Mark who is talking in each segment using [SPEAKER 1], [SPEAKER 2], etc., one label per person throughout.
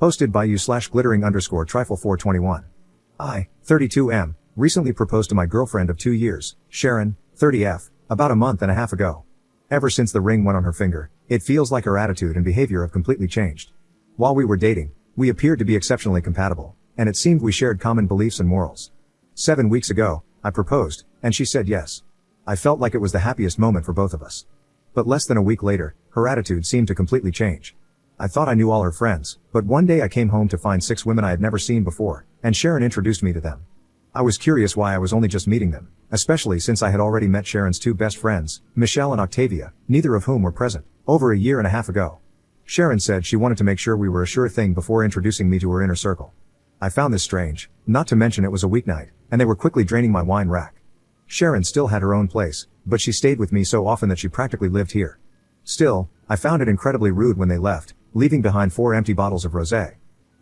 [SPEAKER 1] Hosted by you/glittering_trifle421. I, 32M, recently proposed to my girlfriend of 2 years, Sharon, 30F, about a month and a half ago. Ever since the ring went on her finger, it feels like her attitude and behavior have completely changed. While we were dating, we appeared to be exceptionally compatible, and it seemed we shared common beliefs and morals. 7 weeks ago, I proposed, and she said yes. I felt like it was the happiest moment for both of us. But less than a week later, her attitude seemed to completely change. I thought I knew all her friends, but one day I came home to find 6 women I had never seen before, and Sharon introduced me to them. I was curious why I was only just meeting them, especially since I had already met Sharon's 2 best friends, Michelle and Octavia, neither of whom were present, over a year and a half ago. Sharon said she wanted to make sure we were a sure thing before introducing me to her inner circle. I found this strange, not to mention it was a weeknight, and they were quickly draining my wine rack. Sharon still had her own place, but she stayed with me so often that she practically lived here. Still, I found it incredibly rude when they left, leaving behind 4 empty bottles of rosé.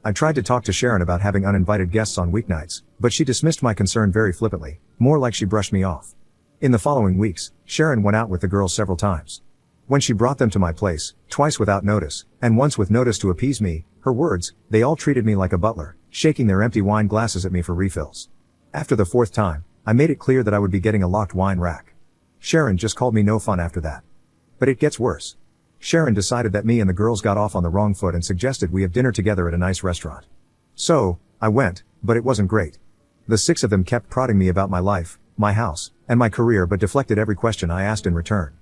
[SPEAKER 1] I tried to talk to Sharon about having uninvited guests on weeknights, but she dismissed my concern very flippantly, more like she brushed me off. In the following weeks, Sharon went out with the girls several times. When she brought them to my place, twice without notice, and once with notice to appease me, her words, they all treated me like a butler, shaking their empty wine glasses at me for refills. After the 4th time, I made it clear that I would be getting a locked wine rack. Sharon just called me no fun after that. But it gets worse. Sharon decided that me and the girls got off on the wrong foot and suggested we have dinner together at a nice restaurant. So, I went, but it wasn't great. The 6 of them kept prodding me about my life, my house, and my career but deflected every question I asked in return.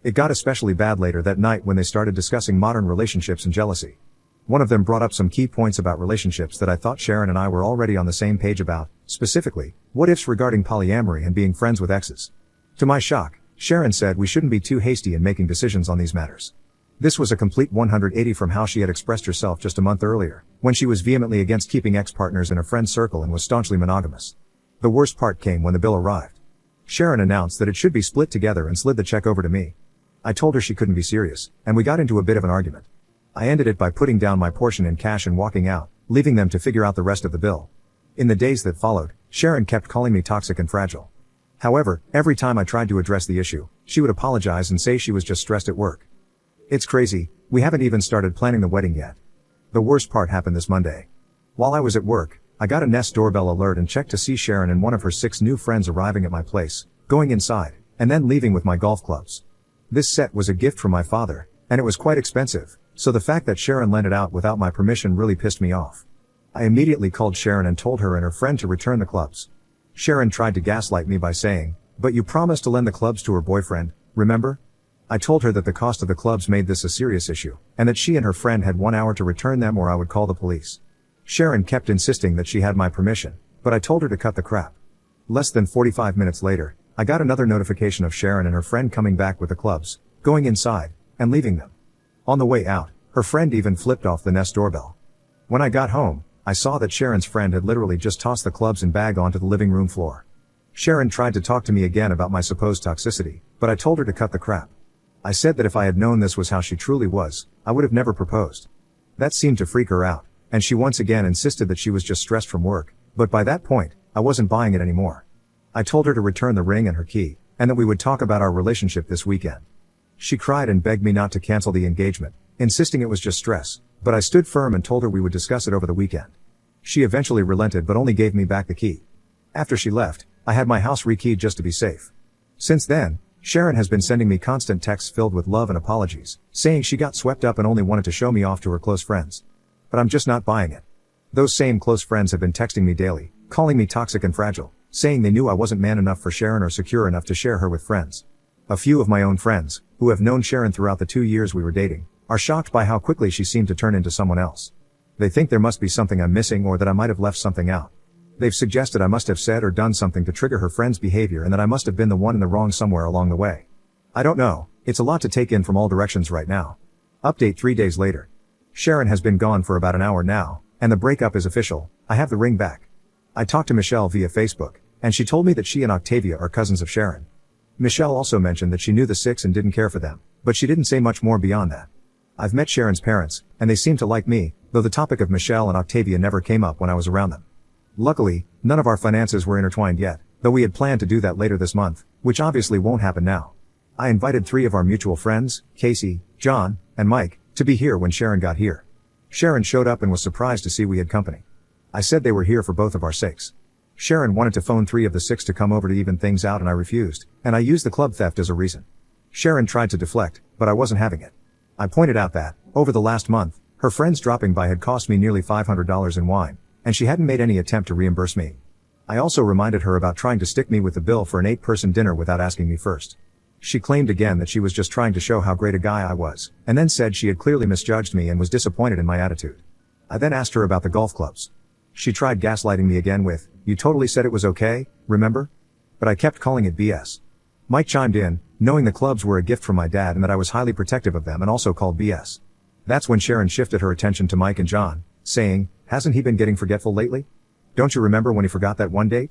[SPEAKER 1] It got especially bad later that night when they started discussing modern relationships and jealousy. One of them brought up some key points about relationships that I thought Sharon and I were already on the same page about, specifically, what ifs regarding polyamory and being friends with exes. To my shock, Sharon said we shouldn't be too hasty in making decisions on these matters. This was a complete 180 from how she had expressed herself just a month earlier, when she was vehemently against keeping ex-partners in a friend circle and was staunchly monogamous. The worst part came when the bill arrived. Sharon announced that it should be split together and slid the check over to me. I told her she couldn't be serious, and we got into a bit of an argument. I ended it by putting down my portion in cash and walking out, leaving them to figure out the rest of the bill. In the days that followed, Sharon kept calling me toxic and fragile. However, every time I tried to address the issue, she would apologize and say she was just stressed at work. It's crazy, we haven't even started planning the wedding yet. The worst part happened this Monday. While I was at work, I got a Nest doorbell alert and checked to see Sharon and one of her 6 new friends arriving at my place, going inside, and then leaving with my golf clubs. This set was a gift from my father, and it was quite expensive, so the fact that Sharon lent it out without my permission really pissed me off. I immediately called Sharon and told her and her friend to return the clubs. Sharon tried to gaslight me by saying, "But you promised to lend the clubs to her boyfriend, remember?" I told her that the cost of the clubs made this a serious issue, and that she and her friend had 1 hour to return them or I would call the police. Sharon kept insisting that she had my permission, but I told her to cut the crap. Less than 45 minutes later, I got another notification of Sharon and her friend coming back with the clubs, going inside, and leaving them. On the way out, her friend even flipped off the Nest doorbell. When I got home, I saw that Sharon's friend had literally just tossed the clubs and bag onto the living room floor. Sharon tried to talk to me again about my supposed toxicity, but I told her to cut the crap. I said that if I had known this was how she truly was, I would have never proposed. That seemed to freak her out, and she once again insisted that she was just stressed from work, but by that point, I wasn't buying it anymore. I told her to return the ring and her key, and that we would talk about our relationship this weekend. She cried and begged me not to cancel the engagement, insisting it was just stress, but I stood firm and told her we would discuss it over the weekend. She eventually relented but only gave me back the key. After she left, I had my house rekeyed just to be safe. Since then, Sharon has been sending me constant texts filled with love and apologies, saying she got swept up and only wanted to show me off to her close friends. But I'm just not buying it. Those same close friends have been texting me daily, calling me toxic and fragile, saying they knew I wasn't man enough for Sharon or secure enough to share her with friends. A few of my own friends, who have known Sharon throughout the 2 years we were dating, are shocked by how quickly she seemed to turn into someone else. They think there must be something I'm missing or that I might have left something out. They've suggested I must have said or done something to trigger her friend's behavior and that I must have been the one in the wrong somewhere along the way. I don't know, it's a lot to take in from all directions right now. Update 3 days later. Sharon has been gone for about an hour now, and the breakup is official. I have the ring back. I talked to Michelle via Facebook, and she told me that she and Octavia are cousins of Sharon. Michelle also mentioned that she knew the 6 and didn't care for them, but she didn't say much more beyond that. I've met Sharon's parents, and they seem to like me, though the topic of Michelle and Octavia never came up when I was around them. Luckily, none of our finances were intertwined yet, though we had planned to do that later this month, which obviously won't happen now. I invited 3 of our mutual friends, Casey, John, and Mike, to be here when Sharon got here. Sharon showed up and was surprised to see we had company. I said they were here for both of our sakes. Sharon wanted to phone 3 of the 6 to come over to even things out and I refused, and I used the club theft as a reason. Sharon tried to deflect, but I wasn't having it. I pointed out that, over the last month, her friends dropping by had cost me nearly $500 in wine, and she hadn't made any attempt to reimburse me. I also reminded her about trying to stick me with the bill for an 8-person dinner without asking me first. She claimed again that she was just trying to show how great a guy I was, and then said she had clearly misjudged me and was disappointed in my attitude. I then asked her about the golf clubs. She tried gaslighting me again with, "You totally said it was okay, remember?" But I kept calling it BS. Mike chimed in, knowing the clubs were a gift from my dad and that I was highly protective of them, and also called BS. That's when Sharon shifted her attention to Mike and John, saying, "Hasn't he been getting forgetful lately? Don't you remember when he forgot that one date?"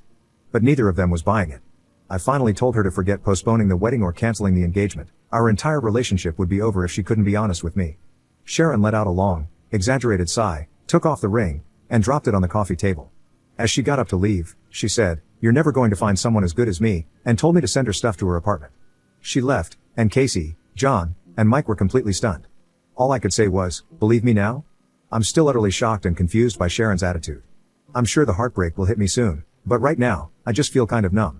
[SPEAKER 1] But neither of them was buying it. I finally told her to forget postponing the wedding or canceling the engagement. Our entire relationship would be over if she couldn't be honest with me. Sharon let out a long, exaggerated sigh, took off the ring, and dropped it on the coffee table. As she got up to leave, she said, "You're never going to find someone as good as me," and told me to send her stuff to her apartment. She left, and Casey, John, and Mike were completely stunned. All I could say was, "Believe me now?" I'm still utterly shocked and confused by Sharon's attitude. I'm sure the heartbreak will hit me soon, but right now, I just feel kind of numb.